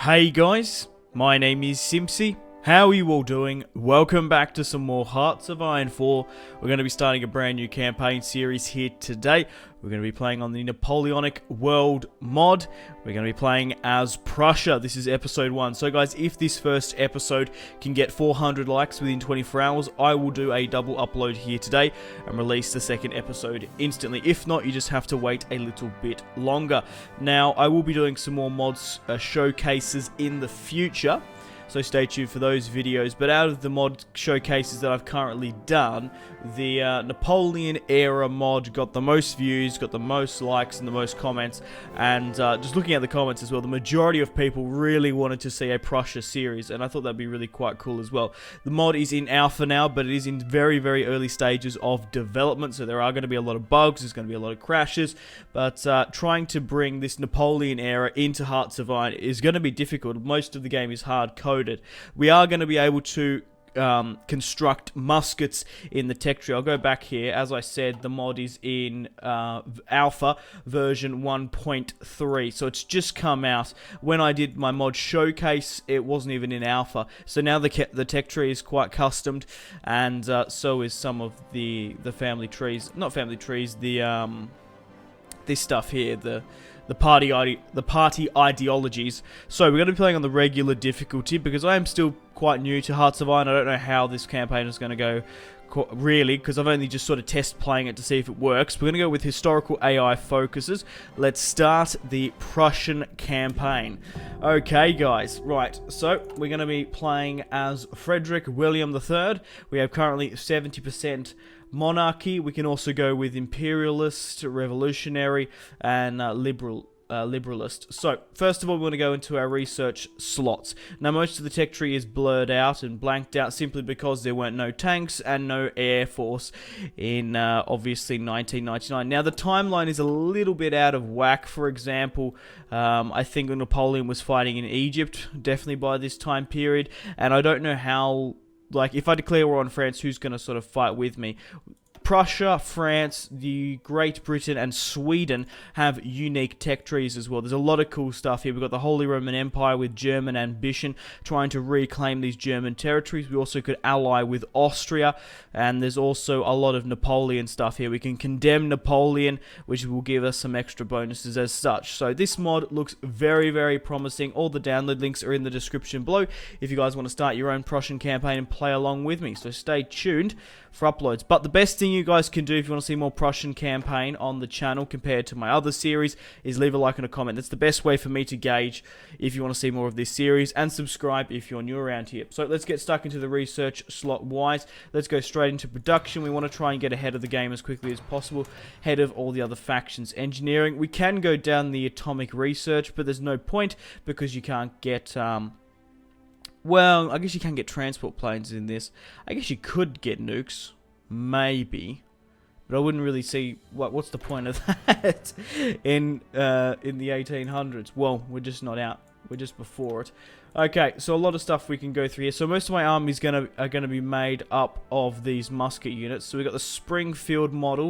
Hey guys, my name is Simpzy. How are you all doing? Welcome back to some more Hearts of Iron 4. We're going to be starting a brand new campaign series here today. We're going to be playing on the Napoleonic World mod. We're going to be playing as Prussia. This is episode 1. So guys, if this first episode can get 400 likes within 24 hours, I will do a double upload here today and release the second episode instantly. If not, you just have to wait a little bit longer. Now, I will be doing some more mods showcases in the future, so stay tuned for those videos. But out of the mod showcases that I've currently done, the Napoleon era mod got the most views, got the most likes and the most comments. And just looking at the comments as well, the majority of people really wanted to see a Prussia series, and I thought that'd be really quite cool as well. The mod is in alpha now, but it is in very, very early stages of development, so there are going to be a lot of bugs, there's going to be a lot of crashes, but trying to bring this Napoleon era into Hearts of Iron is going to be difficult. Most of the game is hard coded. We are going to be able to construct muskets in the tech tree. I'll go back here. As I said, the mod is in alpha version 1.3, so it's just come out. When I did my mod showcase, it wasn't even in alpha, so now the tech tree is quite customed, and so is some of the family trees. Not family trees, this stuff here, the party ideologies. So we're going to be playing on the regular difficulty because I am still quite new to Hearts of Iron. I don't know how this campaign is going to go really, because I've only just sort of test playing it to see if it works. We're going to go with historical AI focuses. Let's start the Prussian campaign. Okay guys, right, so we're going to be playing as Frederick William III. We have currently 70% monarchy. We can also go with imperialist, revolutionary, and liberalist. So, first of all, we want to go into our research slots. Now, most of the tech tree is blurred out and blanked out simply because there weren't no tanks and no air force in, obviously, 1999. Now, the timeline is a little bit out of whack. For example, I think Napoleon was fighting in Egypt, definitely by this time period, and I don't know how. Like, if I declare war on France, who's going to sort of fight with me? Prussia, France, the Great Britain, and Sweden have unique tech trees as well. There's a lot of cool stuff here. We've got the Holy Roman Empire with German ambition, trying to reclaim these German territories. We also could ally with Austria, and there's also a lot of Napoleon stuff here. We can condemn Napoleon, which will give us some extra bonuses as such. So this mod looks very, very promising. All the download links are in the description below if you guys want to start your own Prussian campaign and play along with me. So stay tuned for uploads. But the best thing you guys can do if you want to see more Prussian campaign on the channel compared to my other series is leave a like and a comment. That's the best way for me to gauge if you want to see more of this series, and subscribe if you're new around here. So let's get stuck into the research slot wise. Let's go straight into production. We want to try and get ahead of the game as quickly as possible, ahead of all the other factions. Engineering, we can go down the atomic research, but there's no point because you can't get well, I guess you can get transport planes in this. I guess you could get nukes, maybe, but I wouldn't really see what's the point of that in the 1800s. Well, we're just not out. We're just before it. Okay, so a lot of stuff we can go through here. So most of my armies are gonna be made up of these musket units. So we got the Springfield model,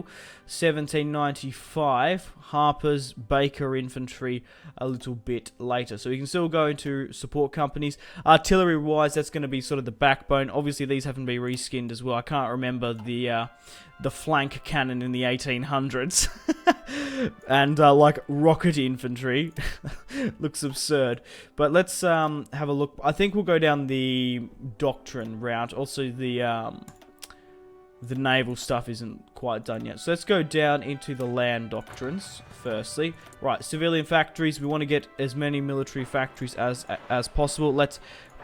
1795, Harper's, Baker infantry a little bit later. So we can still go into support companies. Artillery-wise, that's going to be sort of the backbone. Obviously, these haven't been reskinned as well. I can't remember the flank cannon in the 1800s. And like rocket infantry. Looks absurd. But let's have a look. I think we'll go down the doctrine route. Also, the naval stuff isn't quite done yet. So let's go down into the land doctrines firstly. Right, civilian factories. We want to get as many military factories as possible. Let's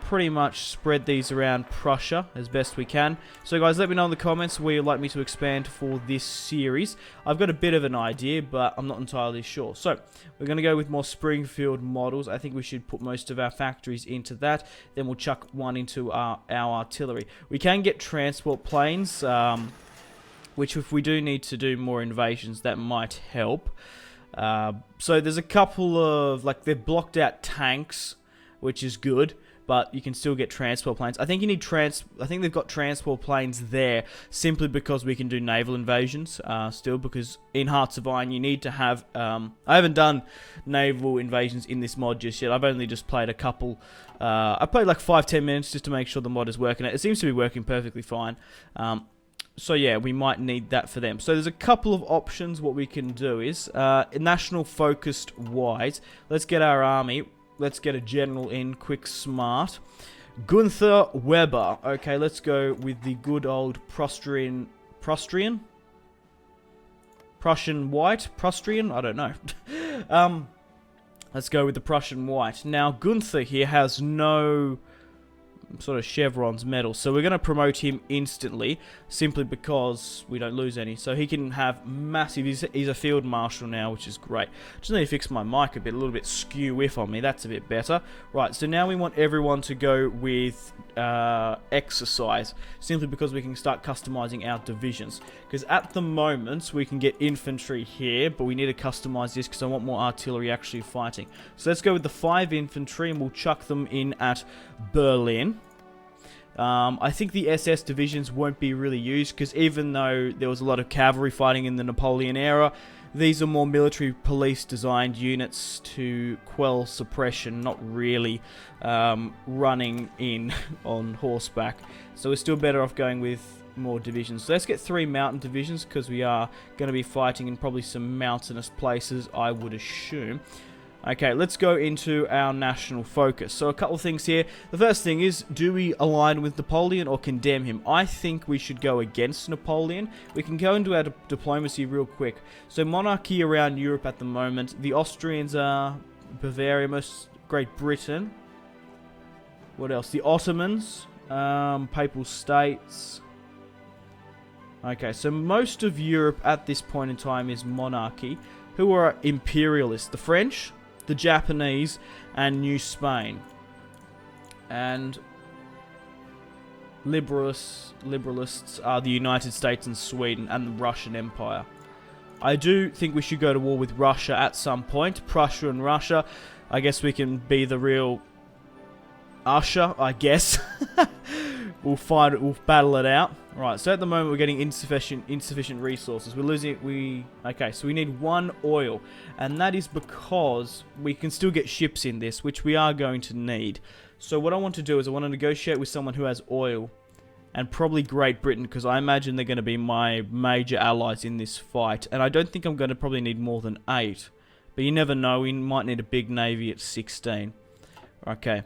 pretty much spread these around Prussia as best we can. So guys, let me know in the comments where you'd like me to expand for this series. I've got a bit of an idea, but I'm not entirely sure. So we're going to go with more Springfield models. I think we should put most of our factories into that. Then we'll chuck one into our artillery. We can get transport planes, which if we do need to do more invasions, that might help. So there's a couple of, like, they've blocked out tanks, which is good. but you can still get transport planes. I think you need I think they've got transport planes there simply because we can do naval invasions still, because in Hearts of Iron you need to have... I haven't done naval invasions in this mod just yet. I've only just played a couple... I played like 5-10 minutes just to make sure the mod is working. It seems to be working perfectly fine. So yeah, we might need that for them. So there's a couple of options. What we can do is, national focused wise, let's get our army. Let's get a general in, quick, smart. Gunther Weber. Okay, let's go with the good old Prussian white? Prussian? I don't know. Let's go with the Prussian white. Now, Gunther here has no sort of chevrons medal, so we're going to promote him instantly simply because we don't lose any. So he can have massive... He's a field marshal now, which is great. Just need to fix my mic a little bit skew whiff on me. That's a bit better. Right, so now we want everyone to go with exercise, simply because we can start customizing our divisions. Because at the moment we can get infantry here, but we need to customize this because I want more artillery actually fighting. So let's go with the 5 infantry and we'll chuck them in at Berlin. I think the SS divisions won't be really used, because even though there was a lot of cavalry fighting in the Napoleon era, these are more military police designed units to quell suppression, not really running in on horseback. So we're still better off going with more divisions. So let's get 3 mountain divisions, because we are going to be fighting in probably some mountainous places, I would assume. Okay, let's go into our national focus. So a couple of things here. The first thing is, do we align with Napoleon or condemn him? I think we should go against Napoleon. We can go into our diplomacy real quick. So monarchy around Europe at the moment. The Austrians are Bavaria, most Great Britain. What else? The Ottomans, Papal States. Okay, so most of Europe at this point in time is monarchy. Who are imperialists? The French, the Japanese, and New Spain. And liberalists are the United States and Sweden and the Russian Empire. I do think we should go to war with Russia at some point. Prussia and Russia. I guess we can be the real Usher, I guess. We'll battle it out. Right, so at the moment we're getting insufficient resources. We're losing, okay, so we need 1 oil. And that is because we can still get ships in this, which we are going to need. So what I want to do is I want to negotiate with someone who has oil. And probably Great Britain, because I imagine they're going to be my major allies in this fight. And I don't think I'm going to probably need more than 8. But you never know, we might need a big navy at 16. Okay.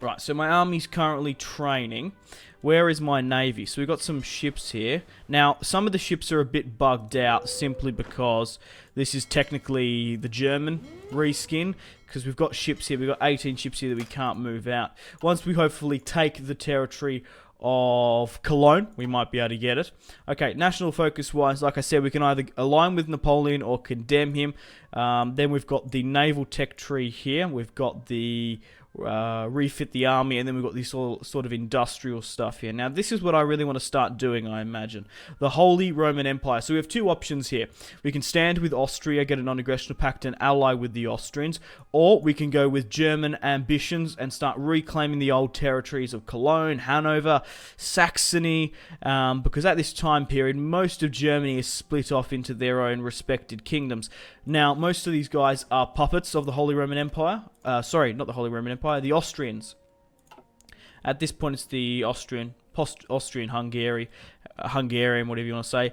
Right, so my army's currently training. Where is my navy? So we've got some ships here. Now, some of the ships are a bit bugged out simply because this is technically the German reskin. Because we've got ships here. We've got 18 ships here that we can't move out. Once we hopefully take the territory of Cologne, we might be able to get it. Okay, national focus wise, like I said, we can either align with Napoleon or condemn him. Then we've got the naval tech tree here. We've got the refit the army, and then we've got this all sort of industrial stuff here. Now, this is what I really want to start doing, I imagine. The Holy Roman Empire. So we have 2 options here. We can stand with Austria, get a non-aggression pact, and ally with the Austrians, or we can go with German ambitions and start reclaiming the old territories of Cologne, Hanover, Saxony, because at this time period, most of Germany is split off into their own respected kingdoms. Now, most of these guys are puppets of the Holy Roman Empire. Sorry, not the Holy Roman Empire, the Austrians. At this point, it's the Austrian Hungarian, whatever you want to say.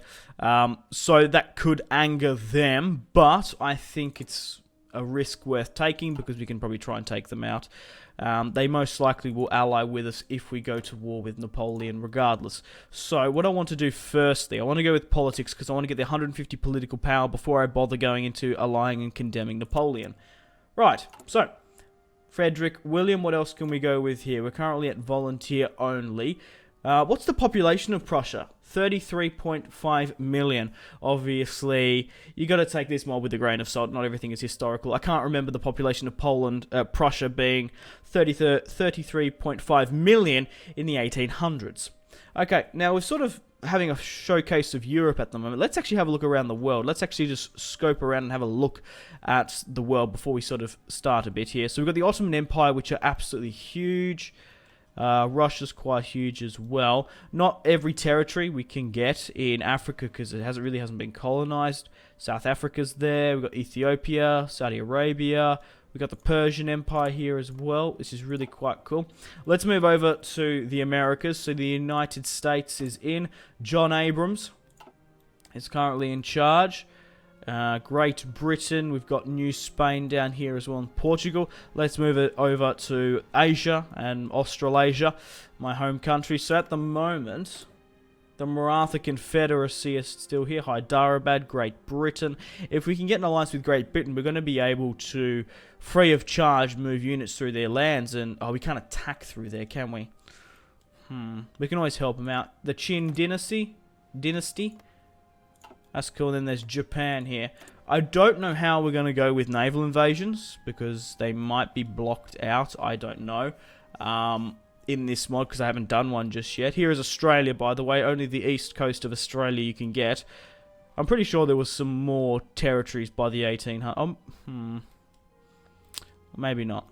So that could anger them, but I think it's a risk worth taking because we can probably try and take them out. They most likely will ally with us if we go to war with Napoleon regardless. So what I want to do firstly, I want to go with politics because I want to get the 150 political power before I bother going into allying and condemning Napoleon. Right, so Frederick, William, what else can we go with here? We're currently at volunteer only. What's the population of Prussia? 33.5 million. Obviously, you got to take this mod with a grain of salt. Not everything is historical. I can't remember the population of Prussia being 33.5 million in the 1800s. Okay, now we've sort of having a showcase of Europe at the moment. Let's actually have a look around the world. Let's actually just scope around and have a look at the world before we sort of start a bit here. So we've got the Ottoman Empire, which are absolutely huge. Russia's quite huge as well. Not every territory we can get in Africa because it really hasn't been colonized. South Africa's there. We've got Ethiopia, Saudi Arabia. We've got the Persian Empire here as well. This is really quite cool. Let's move over to the Americas. So the United States is in. John Abrams is currently in charge. Great Britain. We've got New Spain down here as well, and Portugal. Let's move it over to Asia and Australasia, my home country. So at the moment, the Maratha Confederacy is still here. Hyderabad, Great Britain. If we can get an alliance with Great Britain, we're going to be able to, free of charge, move units through their lands. And, we can't attack through there, can we? We can always help them out. The Qin Dynasty. That's cool. Then there's Japan here. I don't know how we're going to go with naval invasions, because they might be blocked out. I don't know. In this mod, because I haven't done one just yet. Here is Australia, by the way. Only the east coast of Australia you can get. I'm pretty sure there was some more territories by the 1800s. Maybe not.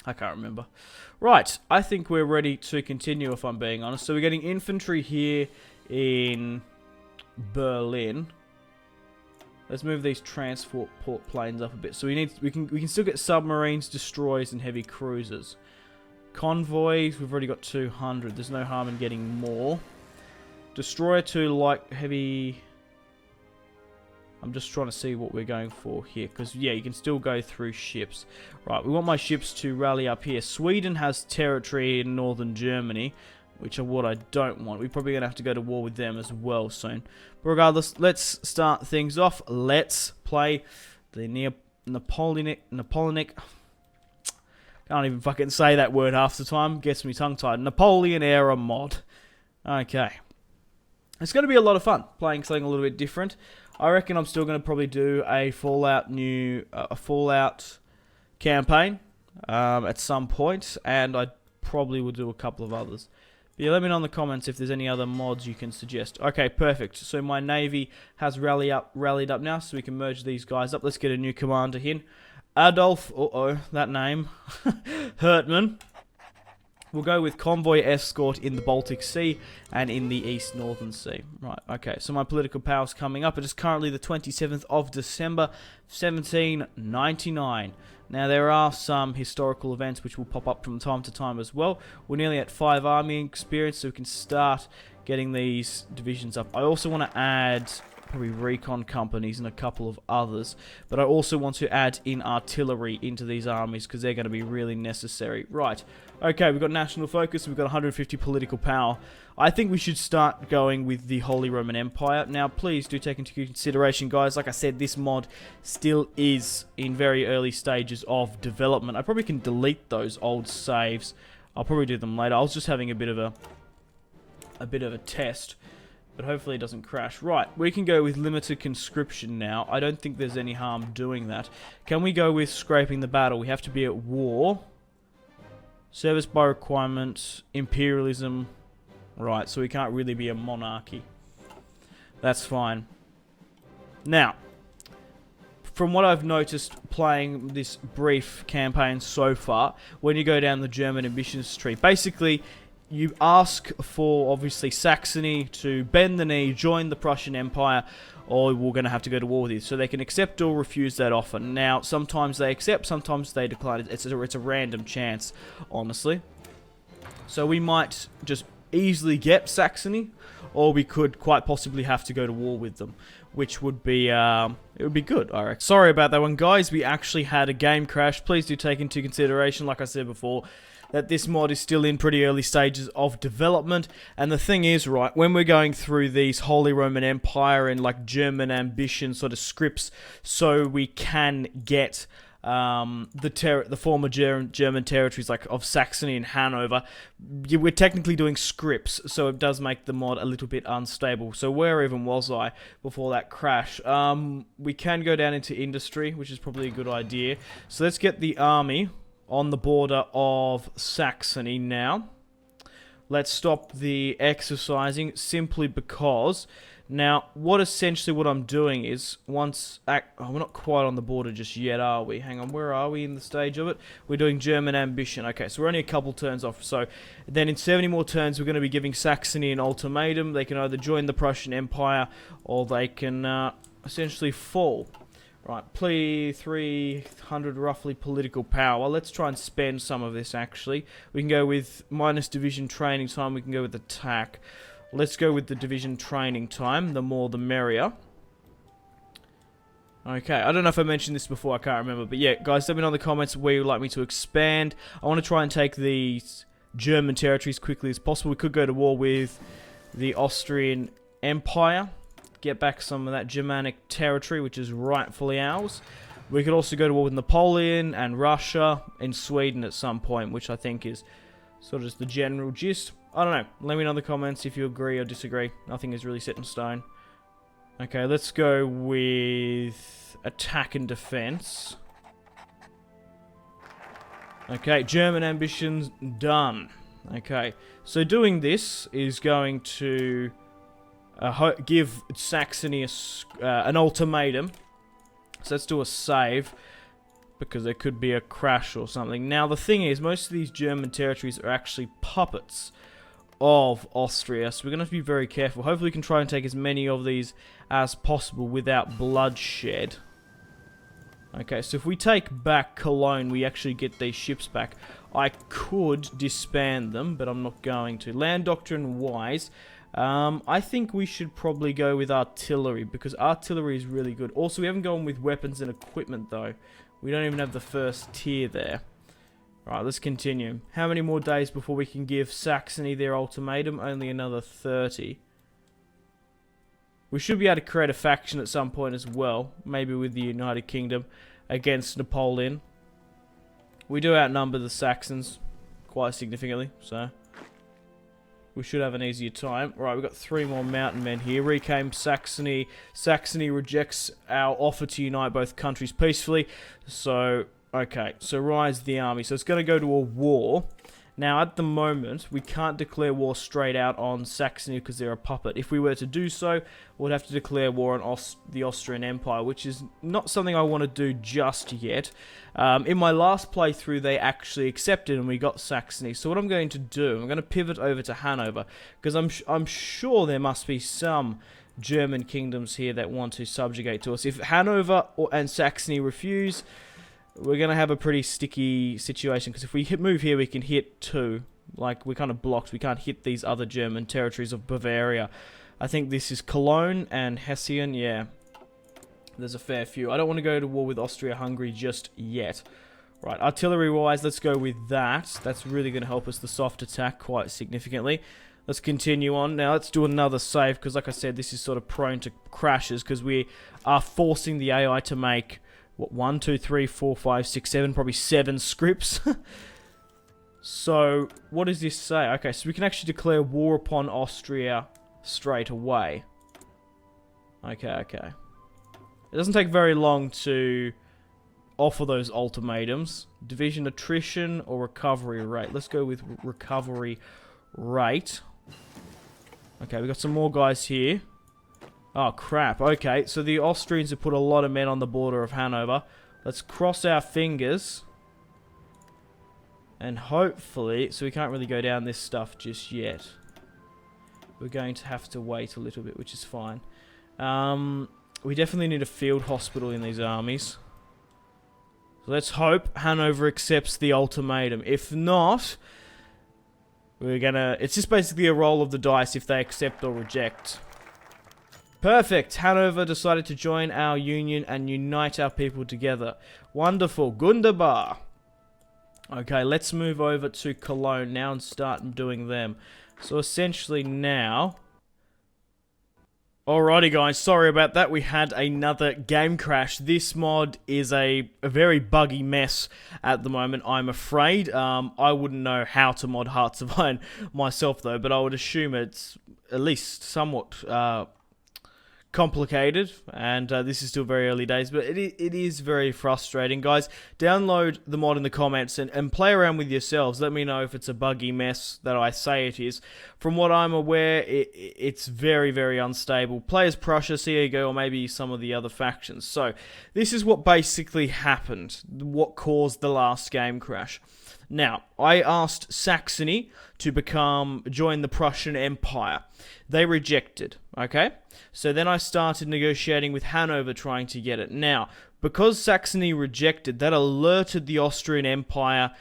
I can't remember. Right, I think we're ready to continue, if I'm being honest. So we're getting infantry here in Berlin. Let's move these transport planes up a bit. So we can still get submarines, destroyers, and heavy cruisers. Convoys, we've already got 200. There's no harm in getting more. Destroyer to light heavy. I'm just trying to see what we're going for here. Because, yeah, you can still go through ships. Right, we want my ships to rally up here. Sweden has territory in northern Germany, which are what I don't want. We're probably going to have to go to war with them as well soon. But regardless, let's start things off. Let's play the Napoleonic. Can't even fucking say that word half the time. Gets me tongue-tied. Napoleon era mod. Okay. It's going to be a lot of fun playing something a little bit different. I reckon I'm still going to probably do a Fallout campaign at some point, and I probably will do a couple of others. But yeah, let me know in the comments if there's any other mods you can suggest. Okay, perfect. So my navy has rallied up now, so we can merge these guys up. Let's get a new commander in. Adolf, that name, Hertman. We'll go with convoy escort in the Baltic Sea and in the East Northern Sea. Right, okay, so my political power's coming up. It is currently the 27th of December, 1799. Now, there are some historical events which will pop up from time to time as well. We're nearly at 5 army experience, so we can start getting these divisions up. I also want to add probably recon companies and a couple of others, but I also want to add in artillery into these armies because they're going to be really necessary. Right, okay, we've got national focus, we've got 150 political power. I think we should start going with the Holy Roman Empire. Now, please do take into consideration, guys, like I said, this mod still is in very early stages of development. I probably can delete those old saves. I'll probably do them later. I was just having a bit of a test, but hopefully it doesn't crash. Right, we can go with limited conscription now. I don't think there's any harm doing that. Can we go with scraping the battle? We have to be at war. Service by requirement, imperialism. Right, so we can't really be a monarchy. That's fine. Now, from what I've noticed playing this brief campaign so far, when you go down the German ambitions tree, basically you ask for, obviously, Saxony to bend the knee, join the Prussian Empire, or we're going to have to go to war with you. So they can accept or refuse that offer. Now, sometimes they accept, sometimes they decline. It's a random chance, honestly. So we might just easily get Saxony, or we could quite possibly have to go to war with them, which would be, it would be good, I reckon. Sorry about that one, guys. We actually had a game crash. Please do take into consideration, like I said before, that this mod is still in pretty early stages of development. And the thing is, right, when we're going through these Holy Roman Empire and like German ambition sort of scripts, so we can get the former German territories like of Saxony and Hanover, we're technically doing scripts, so it does make the mod a little bit unstable. So where even was I before that crash? We can go down into industry, which is probably a good idea. So let's get the army on the border of Saxony now. let's stop the exercising simply because... Now, what I'm doing is, once... Oh, we're not quite on the border just yet, are we? Hang on, where are we in the stage of it? We're doing German ambition. Okay, so we're only a couple turns off. So, then in 70 more turns, we're going to be giving Saxony an ultimatum. They can either join the Prussian Empire, or they can essentially fall. Right, 300 roughly political power. Let's try and spend some of this, actually. We can go with minus division training time. We can go with attack. Let's go with the division training time. The more, the merrier. Okay, I don't know if I mentioned this before. I can't remember. But yeah, guys, let me know in the comments where you'd like me to expand. I want to try and take these German territories quickly as possible. We could go to war with the Austrian Empire. Get back some of that Germanic territory, which is rightfully ours. We could also go to war with Napoleon and Russia and Sweden at some point, which I think is sort of just the general gist. I don't know. Let me know in the comments if you agree or disagree. Nothing is really set in stone. Okay, let's go with attack and defense. Okay, German ambitions done. Okay, so doing this is going to give Saxony an ultimatum. So let's do a save, because there could be a crash or something. Now, the thing is, most of these German territories are actually puppets of Austria, so we're going to have to be very careful. Hopefully we can try and take as many of these as possible without bloodshed. Okay, so if we take back Cologne, we actually get these ships back. I could disband them, but I'm not going to. Land doctrine wise, I think we should probably go with artillery, because artillery is really good. Also, we haven't gone with weapons and equipment, though. We don't even have the first tier there. Right, let's continue. How many more days before we can give Saxony their ultimatum? Only another 30. We should be able to create a faction at some point as well. Maybe with the United Kingdom against Napoleon. We do outnumber the Saxons quite significantly, so we should have an easier time. Right, we've got 3 more mountain men here. Reclaim Saxony. Saxony rejects our offer to unite both countries peacefully. So... okay, so rise the army. So it's going to go to a war. Now, at the moment, we can't declare war straight out on Saxony because they're a puppet. If we were to do so, we'd have to declare war on the Austrian Empire, which is not something I want to do just yet. In my last playthrough, they actually accepted and we got Saxony. So what I'm going to do, I'm going to pivot over to Hanover, because I'm sure there must be some German kingdoms here that want to subjugate to us. If Hanover and Saxony refuse, we're going to have a pretty sticky situation, because if we move here, we can hit 2. Like, we're kind of blocked. We can't hit these other German territories of Bavaria. I think this is Cologne and Hessian. Yeah, there's a fair few. I don't want to go to war with Austria-Hungary just yet. Right, artillery-wise, let's go with that. That's really going to help us the soft attack quite significantly. Let's continue on. Now, let's do another save, because like I said, this is sort of prone to crashes, because we are forcing the AI to make... what, 1, 2, 3, 4, 5, 6, 7, probably 7 scripts. So, what does this say? Okay, so we can actually declare war upon Austria straight away. Okay. It doesn't take very long to offer those ultimatums. Division attrition or recovery rate. Let's go with recovery rate. Okay, we got some more guys here. Oh, crap. Okay, so the Austrians have put a lot of men on the border of Hanover. Let's cross our fingers. And hopefully... so we can't really go down this stuff just yet. We're going to have to wait a little bit, which is fine. We definitely need a field hospital in these armies. So let's hope Hanover accepts the ultimatum. If not, we're gonna... it's just basically a roll of the dice if they accept or reject. Perfect. Hanover decided to join our union and unite our people together. Wonderful. Gunderbar. Okay, let's move over to Cologne now and start doing them. So essentially now... alrighty guys, sorry about that. We had another game crash. This mod is a very buggy mess at the moment, I'm afraid. I wouldn't know how to mod Hearts of Iron myself though, but I would assume it's at least somewhat... complicated, and this is still very early days, but it is very frustrating. Guys, download the mod in the comments and play around with yourselves. Let me know if it's a buggy mess that I say it is. From what I'm aware, it's very, very unstable. Play as Prussia, see how you go, or maybe some of the other factions. So, this is what basically happened, what caused the last game crash. Now, I asked Saxony to join the Prussian Empire. They rejected, okay? So then I started negotiating with Hanover trying to get it. Now, because Saxony rejected, that alerted the Austrian Empire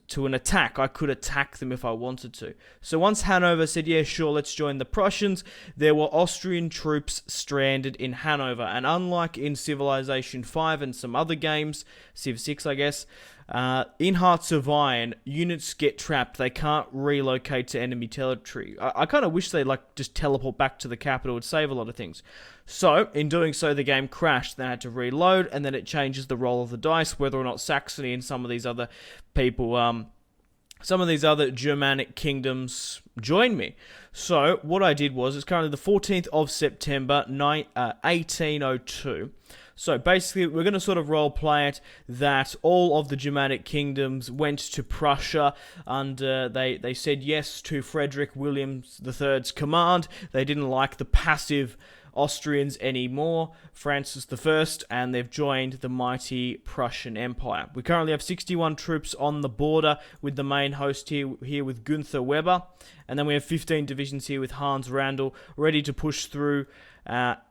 to an attack. I could attack them if I wanted to. So once Hanover said, yeah, sure, let's join the Prussians, there were Austrian troops stranded in Hanover. And unlike in Civilization 5 and some other games, Civ 6, I guess, in Hearts of Iron, units get trapped. They can't relocate to enemy territory. I kind of wish they'd just teleport back to the capital. It would save a lot of things. So, in doing so, the game crashed. Then I had to reload, and then it changes the roll of the dice, whether or not Saxony and some of these other people, some of these other Germanic kingdoms join me. So, what I did was, it's currently the 14th of September, 1802. So basically, we're going to sort of role-play it that all of the Germanic kingdoms went to Prussia, and they said yes to Frederick William III's command. They didn't like the passive Austrians anymore, Francis I, and they've joined the mighty Prussian Empire. We currently have 61 troops on the border with the main host here with Gunther Weber, and then we have 15 divisions here with Hans Randall, ready to push through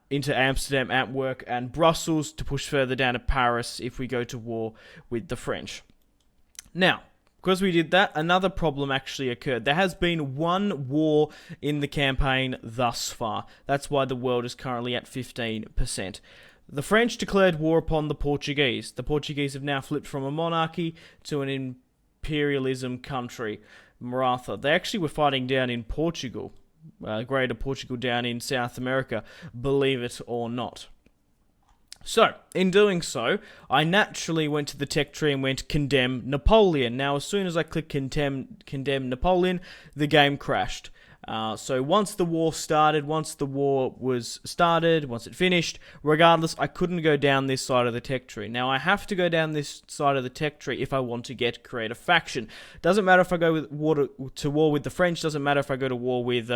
into Amsterdam, Antwerp, and Brussels to push further down to Paris if we go to war with the French. Now, because we did that, another problem actually occurred. There has been one war in the campaign thus far. That's why the world is currently at 15%. The French declared war upon the Portuguese. The Portuguese have now flipped from a monarchy to an imperialism country, Maratha. They actually were fighting down in Portugal. Greater Portugal down in South America, believe it or not. So, in doing so, I naturally went to the tech tree and went condemn Napoleon. Now, as soon as I clicked condemn Napoleon, the game crashed. So once the war was started, once it finished, regardless, I couldn't go down this side of the tech tree. Now, I have to go down this side of the tech tree if I want to create a faction. Doesn't matter if I go to war with the French, doesn't matter if I go to war with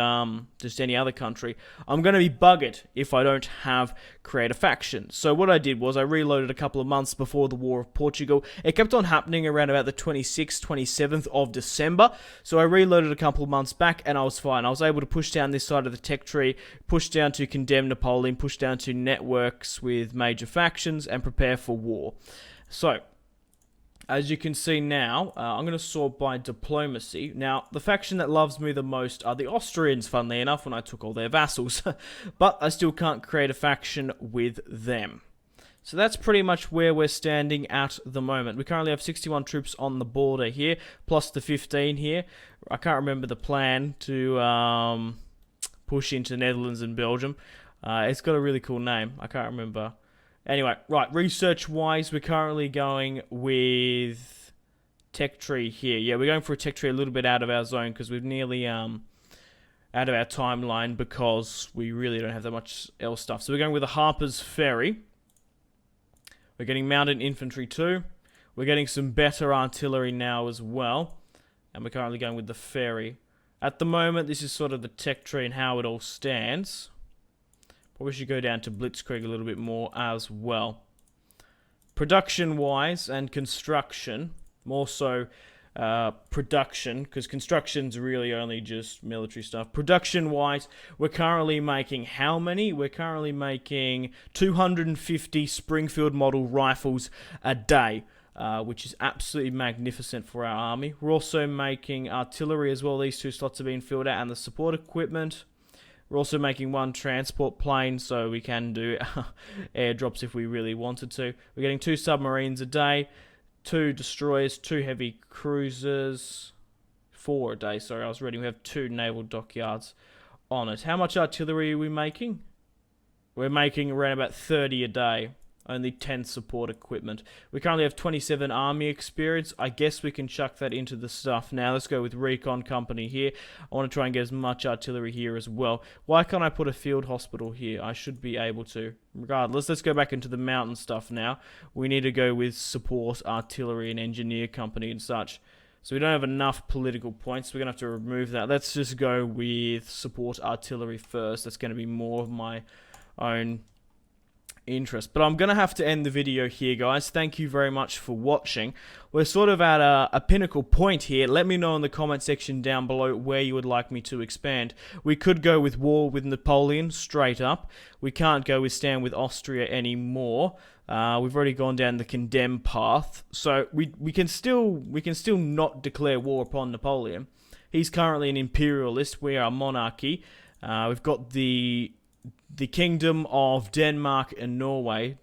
just any other country. I'm going to be buggered if I don't have create a faction. So what I did was I reloaded a couple of months before the War of Portugal. It kept on happening around about the 26th, 27th of December. So I reloaded a couple of months back and I was fine. I was able to push down this side of the tech tree, push down to condemn Napoleon, push down to networks with major factions, and prepare for war. So, as you can see now, I'm going to sort by diplomacy. Now, the faction that loves me the most are the Austrians, funnily enough, when I took all their vassals. But I still can't create a faction with them. So that's pretty much where we're standing at the moment. We currently have 61 troops on the border here, plus the 15 here. I can't remember the plan to push into Netherlands and Belgium. It's got a really cool name. I can't remember. Anyway, right, research-wise, we're currently going with tech tree here. Yeah, we're going for a tech tree a little bit out of our zone because we've nearly out of our timeline because we really don't have that much else stuff. So we're going with a Harper's Ferry. We're getting mounted infantry too. We're getting some better artillery now as well. And we're currently going with the ferry. At the moment, this is sort of the tech tree and how it all stands. Probably should go down to Blitzkrieg a little bit more as well. Production-wise and construction, more so production, because construction's really only just military stuff. Production-wise, we're currently making how many? We're currently making 250 Springfield model rifles a day, which is absolutely magnificent for our army. We're also making artillery as well. These two slots are being filled out, and the support equipment. We're also making one transport plane, so we can do airdrops if we really wanted to. We're getting 2 submarines a day, 2 destroyers, 2 heavy cruisers, 4 a day. Sorry, I was reading. We have 2 naval dockyards on it. How much artillery are we making? We're making around about 30 a day. Only 10 support equipment. We currently have 27 army experience. I guess we can chuck that into the stuff now. Let's go with Recon Company here. I want to try and get as much artillery here as well. Why can't I put a field hospital here? I should be able to. Regardless, let's go back into the mountain stuff now. We need to go with support, artillery, and engineer company and such. So we don't have enough political points. We're going to have to remove that. Let's just go with support artillery first. That's going to be more of my own interest. But I'm going to have to end the video here, guys. Thank you very much for watching. We're sort of at a pinnacle point here. Let me know in the comment section down below where you would like me to expand. We could go with war with Napoleon, straight up. We can't go with stand with Austria anymore. We've already gone down the condemn path. So we can still not declare war upon Napoleon. He's currently an imperialist. We are a monarchy. We've got the Kingdom of Denmark and Norway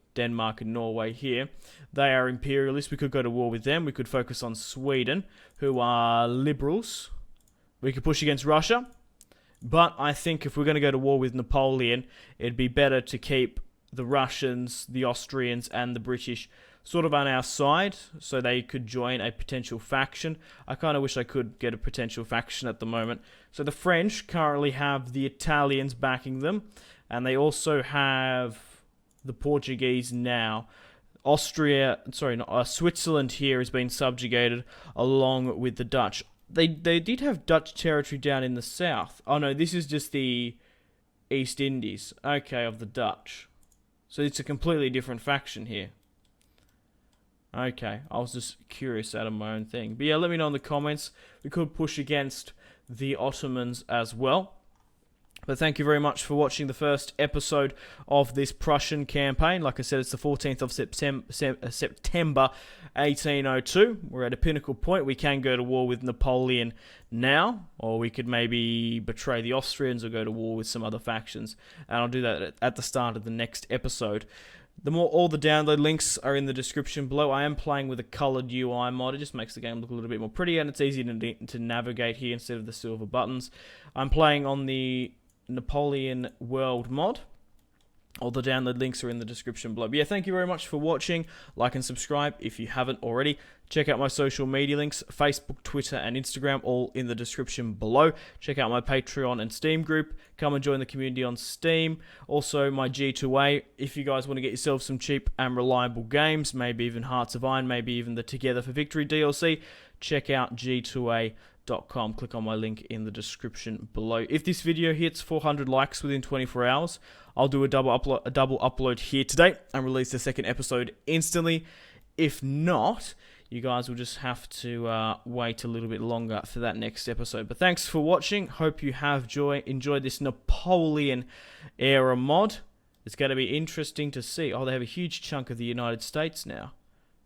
here. They are imperialists. We could go to war with them. We could focus on Sweden, who are liberals. We could push against Russia. But I think if we're going to go to war with Napoleon, it'd be better to keep the Russians, the Austrians, and the British sort of on our side, so they could join a potential faction. I kind of wish I could get a potential faction at the moment. So the French currently have the Italians backing them, and they also have the Portuguese now. Switzerland here has been subjugated along with the Dutch. They did have Dutch territory down in the south. Oh no, this is just the East Indies. Okay, of the Dutch. So it's a completely different faction here. Okay, I was just curious out of my own thing. But yeah, let me know in the comments. We could push against the Ottomans as well. But thank you very much for watching the first episode of this Prussian campaign. Like I said, it's the 14th of September 1802. We're at a pinnacle point. We can go to war with Napoleon now, or we could maybe betray the Austrians or go to war with some other factions. And I'll do that at the start of the next episode. All the download links are in the description below. I am playing with a colored UI mod. It just makes the game look a little bit more pretty, and it's easy to navigate here instead of the silver buttons. I'm playing on the Napoleon World mod. All the download links are in the description below. But yeah, thank you very much for watching. Like and subscribe if you haven't already. Check out my social media links, Facebook, Twitter, and Instagram, all in the description below. Check out my Patreon and Steam group. Come and join the community on Steam. Also, my G2A, if you guys want to get yourself some cheap and reliable games, maybe even Hearts of Iron, maybe even the Together for Victory DLC, check out G2A.com. Click on my link in the description below. If this video hits 400 likes within 24 hours, I'll do a double upload here today and release the second episode instantly. If not, you guys will just have to wait a little bit longer for that next episode. But thanks for watching. Hope you have enjoyed this Napoleon era mod. It's going to be interesting to see. Oh, they have a huge chunk of the United States now.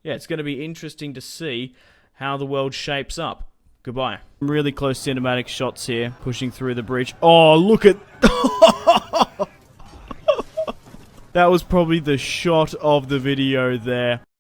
Yeah, it's going to be interesting to see how the world shapes up. Goodbye. Really close cinematic shots here, pushing through the bridge. Oh, look at... That was probably the shot of the video there.